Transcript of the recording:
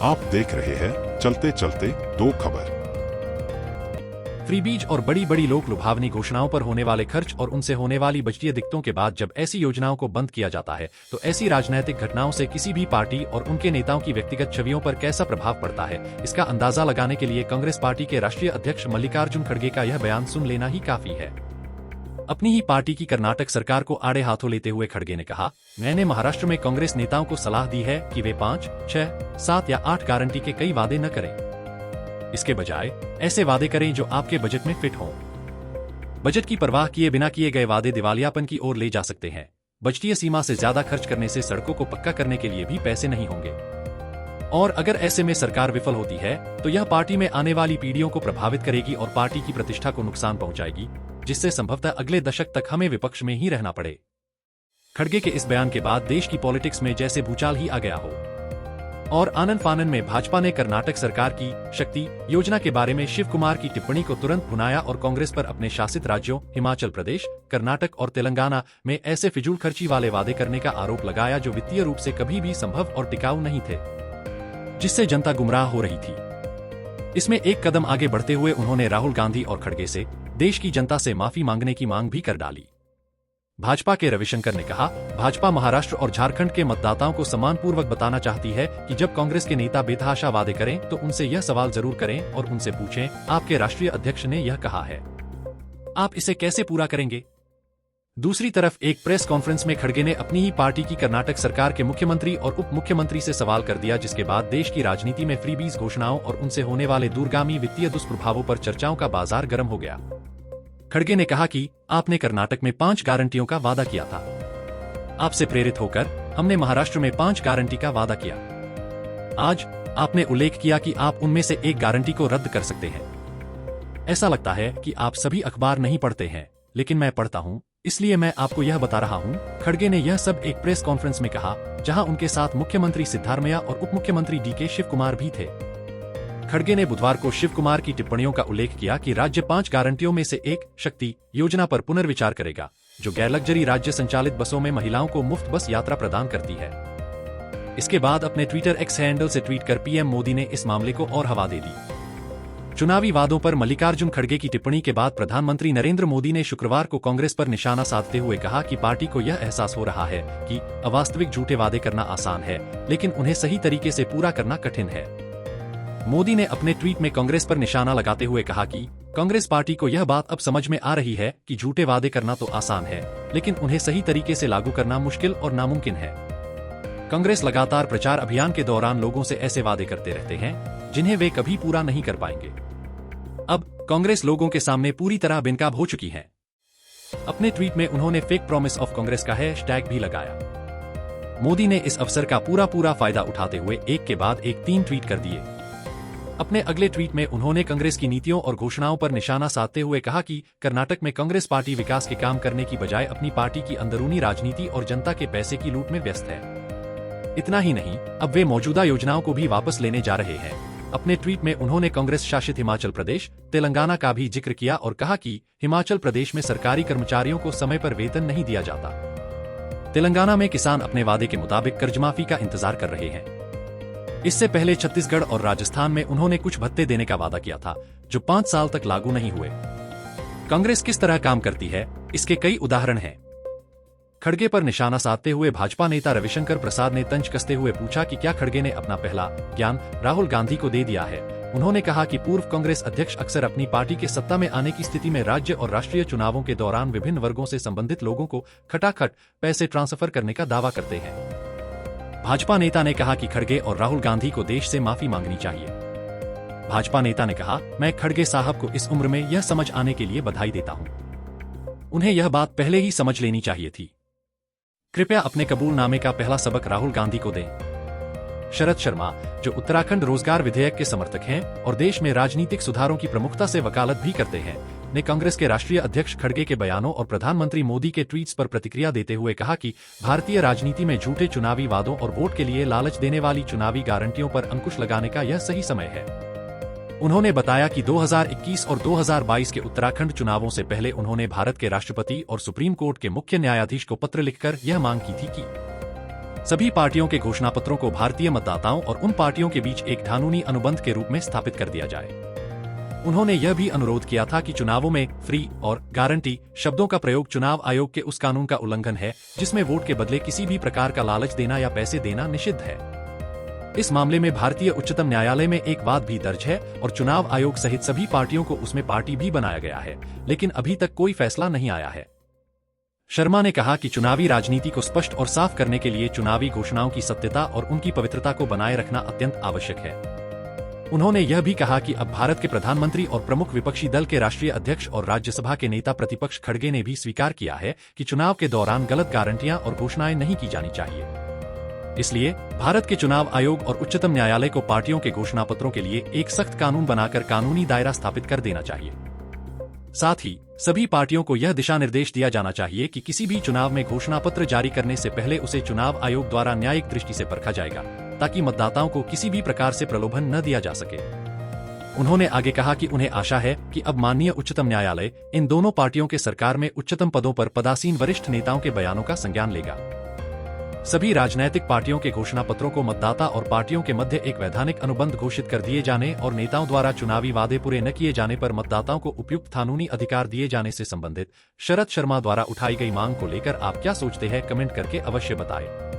आप देख रहे हैं चलते चलते दो खबर। फ्रीबीज और बड़ी बड़ी लोक लुभावनी घोषणाओं पर होने वाले खर्च और उनसे होने वाली बजटीय दिक्कतों के बाद जब ऐसी योजनाओं को बंद किया जाता है तो ऐसी राजनैतिक घटनाओं से किसी भी पार्टी और उनके नेताओं की व्यक्तिगत छवियों पर कैसा प्रभाव पड़ता है, इसका अंदाजा लगाने के लिए कांग्रेस पार्टी के राष्ट्रीय अध्यक्ष मल्लिकार्जुन खड़गे का यह बयान सुन लेना ही काफी है। अपनी ही पार्टी की कर्नाटक सरकार को आड़े हाथों लेते हुए खड़गे ने कहा, मैंने महाराष्ट्र में कांग्रेस नेताओं को सलाह दी है कि वे 5, 6, 7 या 8 गारंटी के कई वादे न करें। इसके बजाय ऐसे वादे करें जो आपके बजट में फिट हों। बजट की परवाह किए बिना किए गए वादे दिवालियापन की ओर ले जा सकते हैं। बजटीय सीमा से ज्यादा खर्च करने से सड़कों को पक्का करने के लिए भी पैसे नहीं होंगे। और अगर ऐसे में सरकार विफल होती है तो यह पार्टी में आने वाली पीढ़ियों को प्रभावित करेगी और पार्टी की प्रतिष्ठा को नुकसान पहुंचाएगी, जिससे संभवतः अगले दशक तक हमें विपक्ष में ही रहना पड़े। खड़गे के इस बयान के बाद देश की पॉलिटिक्स में जैसे भूचाल ही आ गया हो। और आनन फानन में भाजपा ने कर्नाटक सरकार की शक्ति योजना के बारे में शिव कुमार की टिप्पणी को तुरंत भुनाया और कांग्रेस पर अपने शासित राज्यों हिमाचल प्रदेश, कर्नाटक और तेलंगाना में ऐसे फिजूल खर्ची वाले वादे करने का आरोप लगाया जो वित्तीय रूप से कभी भी संभव और टिकाऊ नहीं थे, जिससे जनता गुमराह हो रही थी। इसमें एक कदम आगे बढ़ते हुए उन्होंने राहुल गांधी और खड़गे से देश की जनता से माफी मांगने की मांग भी कर डाली। भाजपा के रविशंकर ने कहा, भाजपा महाराष्ट्र और झारखंड के मतदाताओं को सम्मानपूर्वक बताना चाहती है कि जब कांग्रेस के नेता बेतहाशा वादे करें तो उनसे यह सवाल जरूर करें और उनसे पूछें, आपके राष्ट्रीय अध्यक्ष ने यह कहा है, आप इसे कैसे पूरा करेंगे? दूसरी तरफ एक प्रेस कॉन्फ्रेंस में खड़गे ने अपनी ही पार्टी की कर्नाटक सरकार के मुख्यमंत्री और उप मुख्यमंत्री से सवाल कर दिया, जिसके बाद देश की राजनीति में फ्रीबीज घोषणाओं और उनसे होने वाले दूरगामी वित्तीय दुष्प्रभावों पर चर्चाओं का बाजार गर्म हो गया। खड़गे ने कहा कि आपने कर्नाटक में 5 गारंटियों का वादा किया था। आपसे प्रेरित होकर हमने महाराष्ट्र में 5 गारंटी का वादा किया। आज आपने उल्लेख किया कि आप उनमें से एक गारंटी को रद्द कर सकते हैं। ऐसा लगता है कि आप सभी अखबार नहीं पढ़ते हैं, लेकिन मैं पढ़ता हूं, इसलिए मैं आपको यह बता रहा हूं। खड़गे ने यह सब एक प्रेस कॉन्फ्रेंस में कहा, जहां उनके साथ मुख्यमंत्री सिद्धारमैया और उप मुख्यमंत्री डीके शिव कुमार भी थे। खड़गे ने बुधवार को शिव कुमार की टिप्पणियों का उल्लेख किया कि राज्य 5 गारंटियों में से एक शक्ति योजना पर पुनर्विचार करेगा, जो गैर लग्जरी राज्य संचालित बसों में महिलाओं को मुफ्त बस यात्रा प्रदान करती है। इसके बाद अपने ट्विटर एक्स हैंडल से ट्वीट कर पीएम मोदी ने इस मामले को और हवा दे दी। चुनावी वादों पर मल्लिकार्जुन खड़गे की टिप्पणी के बाद प्रधानमंत्री नरेंद्र मोदी ने शुक्रवार को कांग्रेस पर निशाना साधते हुए कहा कि पार्टी को यह एहसास हो रहा है कि अवास्तविक झूठे वादे करना आसान है, लेकिन उन्हें सही तरीके से पूरा करना कठिन है। मोदी ने अपने ट्वीट में कांग्रेस पर निशाना लगाते हुए कहा कि कांग्रेस पार्टी को यह बात अब समझ में आ रही है कि झूठे वादे करना तो आसान है, लेकिन उन्हें सही तरीके से लागू करना मुश्किल और नामुमकिन है। कांग्रेस लगातार प्रचार अभियान के दौरान लोगों से ऐसे वादे करते रहते हैं जिन्हें वे कभी पूरा नहीं कर पाएंगे। अब कांग्रेस लोगों के सामने पूरी तरह बेनकाब हो चुकी है। अपने ट्वीट में उन्होंने फेक प्रॉमिस ऑफ कांग्रेस का हैशटैग भी लगाया। मोदी ने इस अवसर का पूरा फायदा उठाते हुए एक के बाद एक 3 ट्वीट कर दिए। अपने अगले ट्वीट में उन्होंने कांग्रेस की नीतियों और घोषणाओं पर निशाना साधते हुए कहा कि कर्नाटक में कांग्रेस पार्टी विकास के काम करने की बजाय अपनी पार्टी की अंदरूनी राजनीति और जनता के पैसे की लूट में व्यस्त है। इतना ही नहीं, अब वे मौजूदा योजनाओं को भी वापस लेने जा रहे हैं। अपने ट्वीट में उन्होंने कांग्रेस शासित हिमाचल प्रदेश, तेलंगाना का भी जिक्र किया और कहा कि हिमाचल प्रदेश में सरकारी कर्मचारियों को समय पर वेतन नहीं दिया जाता। तेलंगाना में किसान अपने वादे के मुताबिक कर्जमाफी का इंतजार कर रहे हैं। इससे पहले छत्तीसगढ़ और राजस्थान में उन्होंने कुछ भत्ते देने का वादा किया था, जो 5 साल तक लागू नहीं हुए। कांग्रेस किस तरह काम करती है, इसके कई उदाहरण हैं। खड़गे पर निशाना साधते हुए भाजपा नेता रविशंकर प्रसाद ने तंज कसते हुए पूछा कि क्या खड़गे ने अपना पहला ज्ञान राहुल गांधी को दे दिया है। उन्होंने कहा कि पूर्व कांग्रेस अध्यक्ष अक्सर अपनी पार्टी के सत्ता में आने की स्थिति में राज्य और राष्ट्रीय चुनावों के दौरान विभिन्न वर्गों से संबंधित लोगों को खटाखट पैसे ट्रांसफर करने का दावा करते हैं। भाजपा नेता ने कहा कि खड़गे और राहुल गांधी को देश से माफी मांगनी चाहिए। भाजपा नेता ने कहा, मैं खड़गे साहब को इस उम्र में यह समझ आने के लिए बधाई देता हूं। उन्हें यह बात पहले ही समझ लेनी चाहिए थी। कृपया अपने कबूलनामे का पहला सबक राहुल गांधी को दें। शरद शर्मा, जो उत्तराखंड रोजगार विधेयक के समर्थक हैं और देश में राजनीतिक सुधारों की प्रमुखता से वकालत भी करते हैं, ने कांग्रेस के राष्ट्रीय अध्यक्ष खड़गे के बयानों और प्रधानमंत्री मोदी के ट्वीट्स पर प्रतिक्रिया देते हुए कहा कि भारतीय राजनीति में झूठे चुनावी वादों और वोट के लिए लालच देने वाली चुनावी गारंटियों पर अंकुश लगाने का यह सही समय है। उन्होंने बताया कि 2021 और 2022 के उत्तराखंड चुनावों से पहले उन्होंने भारत के राष्ट्रपति और सुप्रीम कोर्ट के मुख्य न्यायाधीश को पत्र लिखकर यह मांग की थी कि सभी पार्टियों के घोषणापत्रों को भारतीय मतदाताओं और उन पार्टियों के बीच एक कानूनी अनुबंध के रूप में स्थापित कर दिया जाए। उन्होंने यह भी अनुरोध किया था कि चुनावों में फ्री और गारंटी शब्दों का प्रयोग चुनाव आयोग के उस कानून का उल्लंघन है जिसमें वोट के बदले किसी भी प्रकार का लालच देना या पैसे देना निषिद्ध है। इस मामले में भारतीय उच्चतम न्यायालय में एक वाद भी दर्ज है और चुनाव आयोग सहित सभी पार्टियों को उसमें पार्टी भी बनाया गया है, लेकिन अभी तक कोई फैसला नहीं आया है। शर्मा ने कहा कि चुनावी राजनीति को स्पष्ट और साफ करने के लिए चुनावी घोषणाओं की सत्यता और उनकी पवित्रता को बनाए रखना अत्यंत आवश्यक है। उन्होंने यह भी कहा कि अब भारत के प्रधानमंत्री और प्रमुख विपक्षी दल के राष्ट्रीय अध्यक्ष और राज्यसभा के नेता प्रतिपक्ष खड़गे ने भी स्वीकार किया है कि चुनाव के दौरान गलत गारंटियां और घोषणाएं नहीं की जानी चाहिए। इसलिए भारत के चुनाव आयोग और उच्चतम न्यायालय को पार्टियों के घोषणापत्रों के लिए एक सख्त कानून बनाकर कानूनी दायरा स्थापित कर देना चाहिए। साथ ही सभी पार्टियों को यह दिशा निर्देश दिया जाना चाहिए कि किसी भी चुनाव में घोषणा पत्र जारी करने से पहले उसे चुनाव आयोग द्वारा न्यायिक दृष्टि से परखा जाएगा, ताकि मतदाताओं को किसी भी प्रकार से प्रलोभन न दिया जा सके। उन्होंने आगे कहा कि उन्हें आशा है कि अब माननीय उच्चतम न्यायालय इन दोनों पार्टियों के सरकार में उच्चतम पदों पर पदासीन वरिष्ठ नेताओं के बयानों का संज्ञान लेगा। सभी राजनैतिक पार्टियों के घोषणा पत्रों को मतदाता और पार्टियों के मध्य एक वैधानिक अनुबंध घोषित कर दिए जाने और नेताओं द्वारा चुनावी वादे पूरे न किए जाने पर मतदाताओं को उपयुक्त कानूनी अधिकार दिए जाने से संबंधित शरद शर्मा द्वारा उठाई गई मांग को लेकर आप क्या सोचते हैं, कमेंट करके अवश्य बताएं।